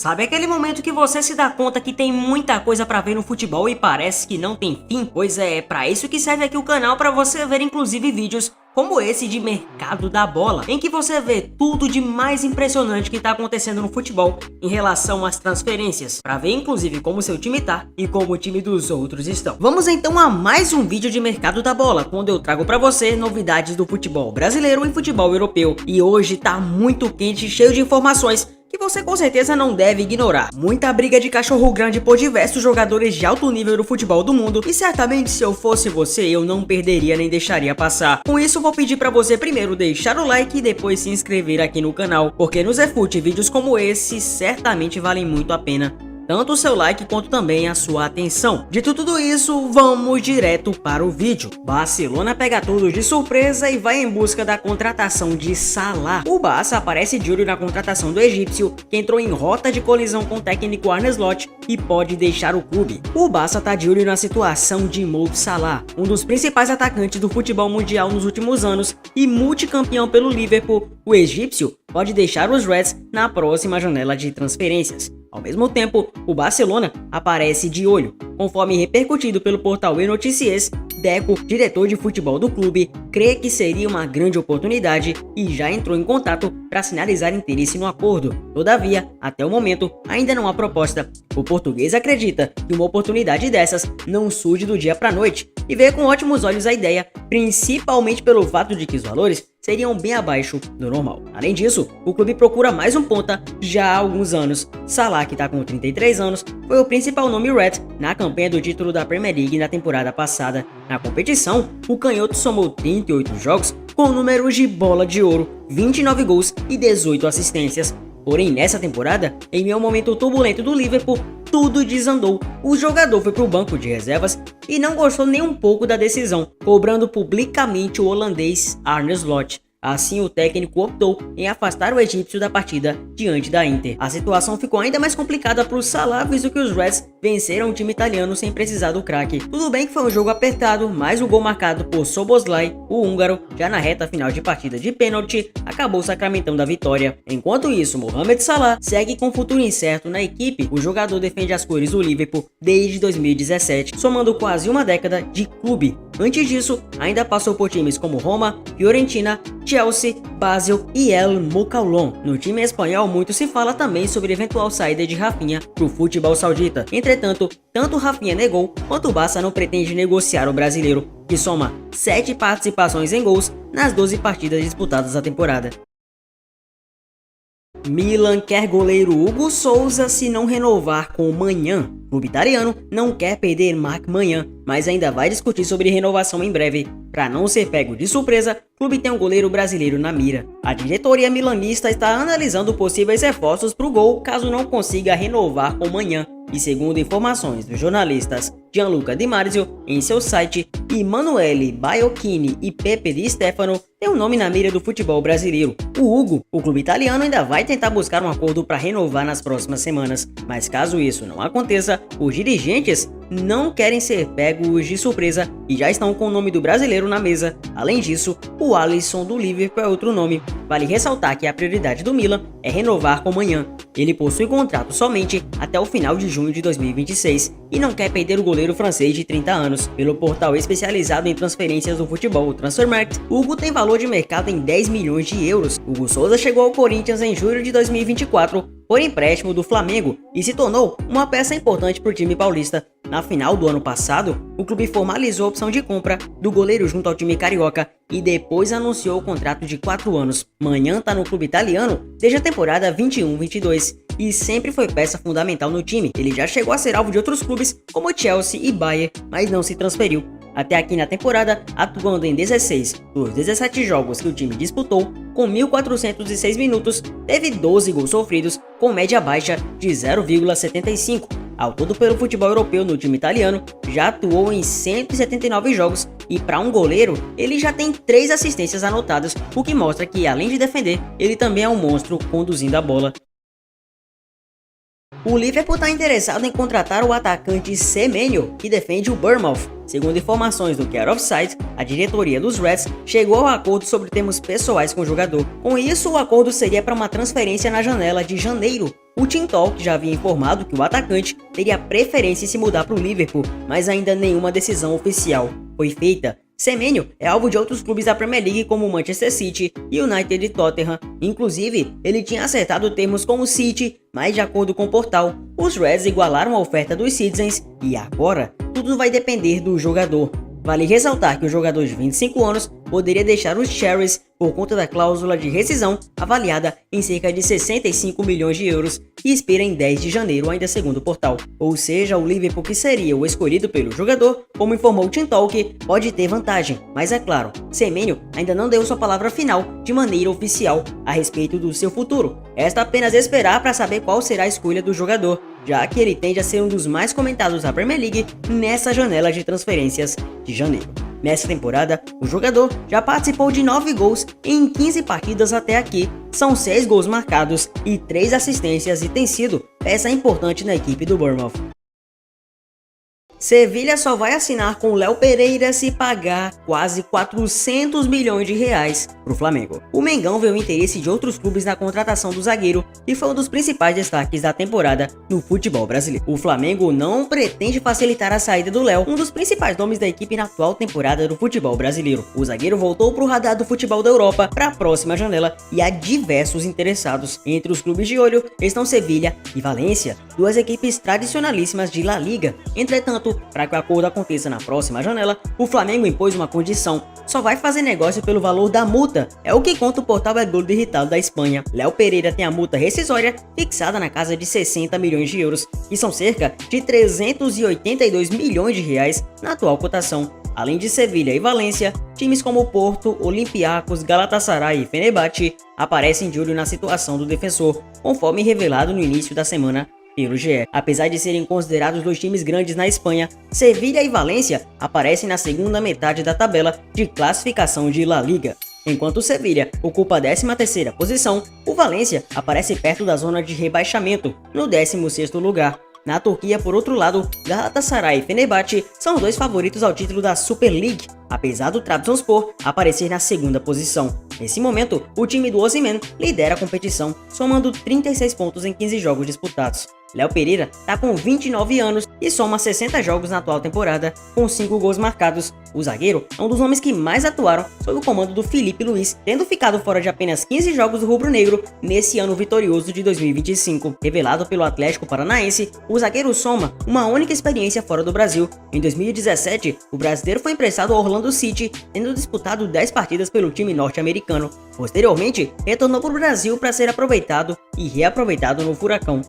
Sabe aquele momento que você se dá conta que tem muita coisa pra ver no futebol e parece que não tem fim? Pois é pra isso que serve aqui o canal, pra você ver inclusive vídeos como esse de Mercado da Bola, em que você vê tudo de mais impressionante que tá acontecendo no futebol em relação às transferências, pra ver inclusive como seu time tá e como o time dos outros estão. Vamos então a mais um vídeo de Mercado da Bola, quando eu trago pra você novidades do futebol brasileiro e futebol europeu. E hoje tá muito quente e cheio de informações que você com certeza não deve ignorar. Muita briga de cachorro grande por diversos jogadores de alto nível do futebol do mundo, e certamente se eu fosse você eu não perderia nem deixaria passar. Com isso vou pedir pra você primeiro deixar o like e depois se inscrever aqui no canal, porque no Zefut vídeos como esse certamente valem muito a pena. Tanto o seu like quanto também a sua atenção. Dito tudo isso, vamos direto para o vídeo. Barcelona pega tudo de surpresa e vai em busca da contratação de Salah. O Barça aparece de olho na contratação do egípcio, que entrou em rota de colisão com o técnico Arne Slot e pode deixar o clube. O Barça tá de olho na situação de Mo Salah, um dos principais atacantes do futebol mundial nos últimos anos e multicampeão pelo Liverpool. O egípcio pode deixar os Reds na próxima janela de transferências. Ao mesmo tempo, o Barcelona aparece de olho. Conforme repercutido pelo portal E-Notícias, Deco, diretor de futebol do clube, crê que seria uma grande oportunidade e já entrou em contato para sinalizar interesse no acordo. Todavia, até o momento, ainda não há proposta. O português acredita que uma oportunidade dessas não surge do dia para a noite e vê com ótimos olhos a ideia, principalmente pelo fato de que os valores seriam bem abaixo do normal. Além disso, o clube procura mais um ponta já há alguns anos. Salah, que está com 33 anos, foi o principal nome Red na campanha do título da Premier League na temporada passada. Na competição, o canhoto somou 38 jogos com números de bola de ouro, 29 gols e 18 assistências. Porém, nessa temporada, em meio ao momento turbulento do Liverpool, tudo desandou. O jogador foi para o banco de reservas e não gostou nem um pouco da decisão, cobrando publicamente o holandês Arne Slot. Assim, o técnico optou em afastar o egípcio da partida diante da Inter. A situação ficou ainda mais complicada para o Salah, visto que os Reds venceram o time italiano sem precisar do craque. Tudo bem que foi um jogo apertado, mas o gol marcado por Szoboszlai, o húngaro, já na reta final de partida de pênalti, acabou sacramentando a vitória. Enquanto isso, Mohamed Salah segue com futuro incerto na equipe. O jogador defende as cores do Liverpool desde 2017, somando quase uma década de clube. Antes disso, ainda passou por times como Roma, Fiorentina, Chelsea, Basel e El Mokaulon. No time espanhol, muito se fala também sobre eventual saída de Rafinha para o futebol saudita. Entretanto, tanto Rafinha negou, quanto o Barça não pretende negociar o brasileiro, que soma 7 participações em gols nas 12 partidas disputadas na temporada. Milan quer goleiro Hugo Souza se não renovar com o Manhã. O clube italiano não quer perder Marc Manhã, mas ainda vai discutir sobre renovação em breve. Para não ser pego de surpresa, o clube tem um goleiro brasileiro na mira. A diretoria milanista está analisando possíveis reforços para o gol caso não consiga renovar com o Manhã. E segundo informações dos jornalistas Gianluca Di Marzio em seu site, Emanuele Baiocchini e Pepe Di Stefano tem um nome na mira do futebol brasileiro, o Hugo. O clube italiano ainda vai tentar buscar um acordo para renovar nas próximas semanas, mas caso isso não aconteça, os dirigentes não querem ser pegos de surpresa e já estão com o nome do brasileiro na mesa. Além disso, o Alisson do Liverpool é outro nome. Vale ressaltar que a prioridade do Milan é renovar com o Manhã. Ele possui contrato somente até o final de junho de 2026 e não quer perder o goleiro francês de 30 anos. Pelo portal especializado em transferências do futebol, o Transfermarkt, Hugo tem valor de mercado em 10 milhões de euros. Hugo Souza chegou ao Corinthians em julho de 2024 por empréstimo do Flamengo e se tornou uma peça importante para o time paulista. Na final do ano passado, o clube formalizou a opção de compra do goleiro junto ao time carioca e depois anunciou o contrato de 4 anos. Manhã está no clube italiano desde a temporada 21-22 e sempre foi peça fundamental no time. Ele já chegou a ser alvo de outros clubes como Chelsea e Bayern, mas não se transferiu. Até aqui na temporada, atuando em 16 dos 17 jogos que o time disputou, com 1.406 minutos, teve 12 gols sofridos, com média baixa de 0,75. Ao todo pelo futebol europeu no time italiano, já atuou em 179 jogos e para um goleiro, ele já tem 3 assistências anotadas, o que mostra que além de defender, ele também é um monstro conduzindo a bola. O Liverpool está interessado em contratar o atacante Semenyo, que defende o Bournemouth. Segundo informações do Care Offside, a diretoria dos Reds chegou ao acordo sobre termos pessoais com o jogador. Com isso, o acordo seria para uma transferência na janela de janeiro. O Team Talk já havia informado que o atacante teria preferência em se mudar para o Liverpool, mas ainda nenhuma decisão oficial foi feita. Semenyo é alvo de outros clubes da Premier League como Manchester City, United e Tottenham. Inclusive, ele tinha acertado termos com o City, mas de acordo com o portal, os Reds igualaram a oferta dos Citizens e agora tudo vai depender do jogador. Vale ressaltar que o jogador de 25 anos poderia deixar os Cherries por conta da cláusula de rescisão avaliada em cerca de 65 milhões de euros e expira em 10 de janeiro, ainda segundo o portal. Ou seja, o Liverpool, que seria o escolhido pelo jogador, como informou o Team Talk, pode ter vantagem, mas é claro, Semenyo ainda não deu sua palavra final de maneira oficial a respeito do seu futuro. Resta apenas esperar para saber qual será a escolha do jogador, já que ele tende a ser um dos mais comentados da Premier League nessa janela de transferências de janeiro. Nessa temporada, o jogador já participou de 9 gols em 15 partidas até aqui, são 6 gols marcados e 3 assistências e tem sido peça importante na equipe do Bournemouth. Sevilha só vai assinar com Léo Pereira se pagar quase 400 milhões de reais para o Flamengo. O Mengão vê o interesse de outros clubes na contratação do zagueiro e foi um dos principais destaques da temporada no futebol brasileiro. O Flamengo não pretende facilitar a saída do Léo, um dos principais nomes da equipe na atual temporada do futebol brasileiro. O zagueiro voltou para o radar do futebol da Europa para a próxima janela e há diversos interessados. Entre os clubes de olho estão Sevilha e Valência, duas equipes tradicionalíssimas de La Liga. Entretanto, para que o acordo aconteça na próxima janela, o Flamengo impôs uma condição: só vai fazer negócio pelo valor da multa. É o que conta o portal El Gol Digital da Espanha. Léo Pereira tem a multa rescisória fixada na casa de 60 milhões de euros, que são cerca de 382 milhões de reais na atual cotação. Além de Sevilha e Valência, times como Porto, Olympiacos, Galatasaray e Fenerbahçe aparecem de olho na situação do defensor, conforme revelado no início da semana pelo GE. Apesar de serem considerados dois times grandes na Espanha, Sevilha e Valência aparecem na segunda metade da tabela de classificação de La Liga. Enquanto o Sevilha ocupa a 13ª posição, o Valência aparece perto da zona de rebaixamento, no 16º lugar. Na Turquia, por outro lado, Galatasaray e Fenerbahçe são os dois favoritos ao título da Super League, apesar do Trabzonspor aparecer na segunda posição. Nesse momento, o time do Osimhen lidera a competição, somando 36 pontos em 15 jogos disputados. Léo Pereira está com 29 anos e soma 60 jogos na atual temporada, com 5 gols marcados. O zagueiro é um dos nomes que mais atuaram sob o comando do Filipe Luís, tendo ficado fora de apenas 15 jogos do rubro-negro nesse ano vitorioso de 2025. Revelado pelo Atlético Paranaense, o zagueiro soma uma única experiência fora do Brasil. Em 2017, o brasileiro foi emprestado ao Orlando City, tendo disputado 10 partidas pelo time norte-americano. Posteriormente, retornou para o Brasil para ser aproveitado e reaproveitado no Furacão.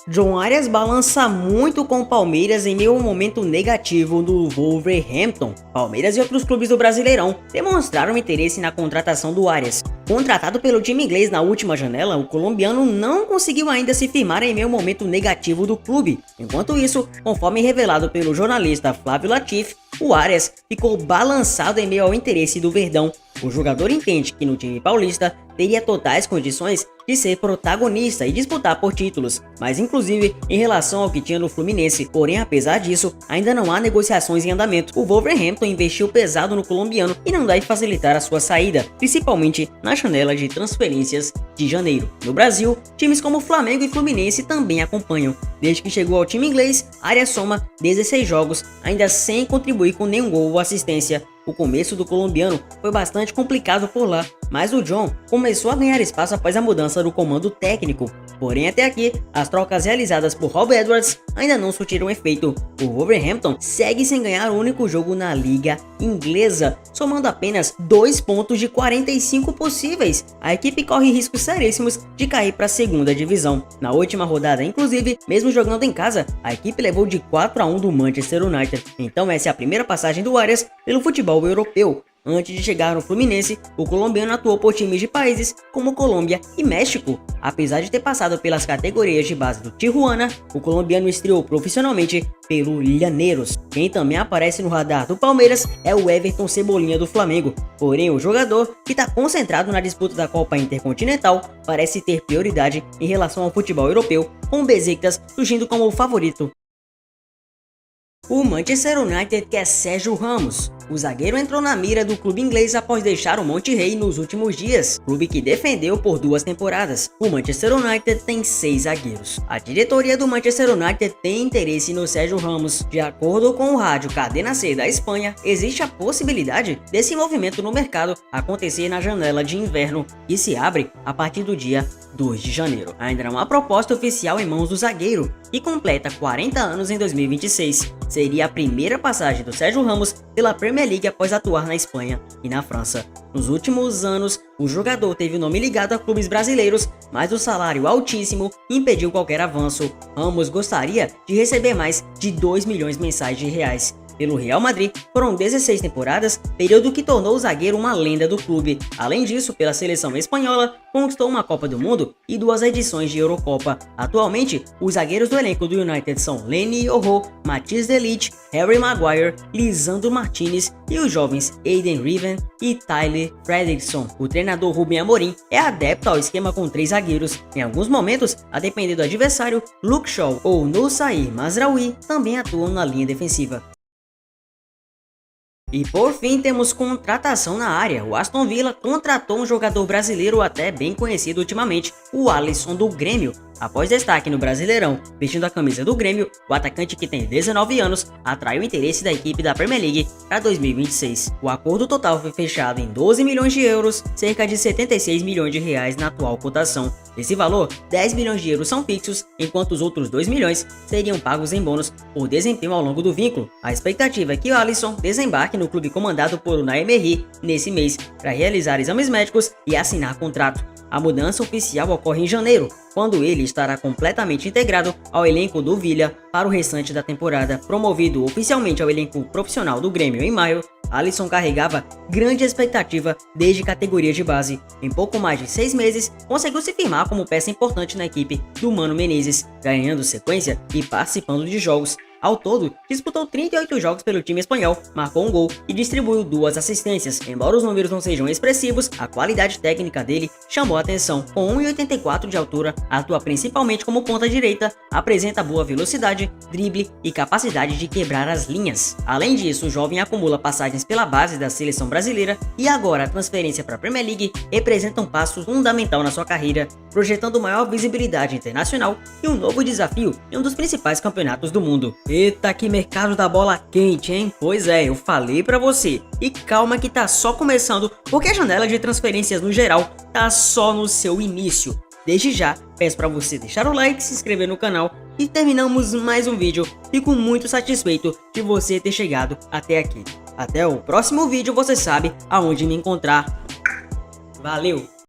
John Arias balança muito com o Palmeiras em meio a um momento negativo do Wolverhampton. Palmeiras e outros clubes do Brasileirão demonstraram interesse na contratação do Arias. Contratado pelo time inglês na última janela, o colombiano não conseguiu ainda se firmar em meio a um momento negativo do clube. Enquanto isso, conforme revelado pelo jornalista Flávio Latif, o Arias ficou balançado em meio ao interesse do Verdão. O jogador entende que no time paulista teria totais condições de ser protagonista e disputar por títulos, mas inclusive em relação ao que tinha no Fluminense. Porém, apesar disso, ainda não há negociações em andamento. O Wolverhampton investiu pesado no colombiano e não deve facilitar a sua saída, principalmente na janela de transferências de janeiro. No Brasil, times como Flamengo e Fluminense também acompanham. Desde que chegou ao time inglês, Arias soma 16 jogos, ainda sem contribuir com nenhum gol ou assistência. O começo do colombiano foi bastante complicado por lá, mas o John começou a ganhar espaço após a mudança do comando técnico. Porém, até aqui, as trocas realizadas por Rob Edwards ainda não surtiram efeito. O Wolverhampton segue sem ganhar o único jogo na Liga Inglesa, somando apenas 2 pontos de 45 possíveis. A equipe corre riscos seríssimos de cair para a segunda divisão. Na última rodada, inclusive, mesmo jogando em casa, a equipe levou de 4-1 do Manchester United. Então essa é a primeira passagem do Arias pelo futebol europeu. Antes de chegar no Fluminense, o colombiano atuou por times de países como Colômbia e México. Apesar de ter passado pelas categorias de base do Tijuana, o colombiano estreou profissionalmente pelo Llaneros. Quem também aparece no radar do Palmeiras é o Everton Cebolinha do Flamengo. Porém, o jogador, que está concentrado na disputa da Copa Intercontinental, parece ter prioridade em relação ao futebol europeu, com o Besiktas surgindo como o favorito. O Manchester United quer Sérgio Ramos. O zagueiro entrou na mira do clube inglês após deixar o Monte Rei nos últimos dias, clube que defendeu por 2 temporadas. O Manchester United tem 6 zagueiros. A diretoria do Manchester United tem interesse no Sérgio Ramos. De acordo com o rádio Cadena Ser da Espanha, existe a possibilidade desse movimento no mercado acontecer na janela de inverno, que se abre a partir do dia 2 de janeiro. Ainda não há proposta oficial em mãos do zagueiro, que completa 40 anos em 2026. Seria a primeira passagem do Sérgio Ramos pela Premier League após atuar na Espanha e na França. Nos últimos anos, o jogador teve o nome ligado a clubes brasileiros, mas o salário altíssimo impediu qualquer avanço. Ramos gostaria de receber mais de 2 milhões mensais de reais. Pelo Real Madrid, foram 16 temporadas, período que tornou o zagueiro uma lenda do clube. Além disso, pela seleção espanhola, conquistou uma Copa do Mundo e 2 edições de Eurocopa. Atualmente, os zagueiros do elenco do United são Leny Yoro, Matthijs de Ligt, Harry Maguire, Lisandro Martinez e os jovens Aiden Riven e Tyler Fredrickson. O treinador Ruben Amorim é adepto ao esquema com 3 zagueiros. Em alguns momentos, a depender do adversário, Luke Shaw ou Noussair Mazraoui também atuam na linha defensiva. E por fim temos contratação na área. O Aston Villa contratou um jogador brasileiro até bem conhecido ultimamente, o Alisson do Grêmio. Após destaque no Brasileirão, vestindo a camisa do Grêmio, o atacante, que tem 19 anos, atraiu o interesse da equipe da Premier League para 2026. O acordo total foi fechado em 12 milhões de euros, cerca de 76 milhões de reais na atual cotação. Desse valor, 10 milhões de euros são fixos, enquanto os outros 2 milhões seriam pagos em bônus por desempenho ao longo do vínculo. A expectativa é que o Alisson desembarque no clube comandado por Unai Emery nesse mês para realizar exames médicos e assinar contrato. A mudança oficial ocorre em janeiro, quando ele estará completamente integrado ao elenco do Villa para o restante da temporada. Promovido oficialmente ao elenco profissional do Grêmio em maio, Alisson carregava grande expectativa desde categoria de base. Em pouco mais de 6 meses, conseguiu se firmar como peça importante na equipe do Mano Menezes, ganhando sequência e participando de jogos. Ao todo, disputou 38 jogos pelo time espanhol, marcou um gol e distribuiu 2 assistências. Embora os números não sejam expressivos, a qualidade técnica dele chamou a atenção. Com 1,84 de altura, atua principalmente como ponta direita, apresenta boa velocidade, drible e capacidade de quebrar as linhas. Além disso, o jovem acumula passagens pela base da seleção brasileira e agora a transferência para a Premier League representa um passo fundamental na sua carreira, projetando maior visibilidade internacional e um novo desafio em um dos principais campeonatos do mundo. Eita, que mercado da bola quente, hein? Pois é, eu falei pra você. E calma que tá só começando, porque a janela de transferências no geral tá só no seu início. Desde já, peço pra você deixar o like, se inscrever no canal e terminamos mais um vídeo. Fico muito satisfeito de você ter chegado até aqui. Até o próximo vídeo, você sabe aonde me encontrar. Valeu!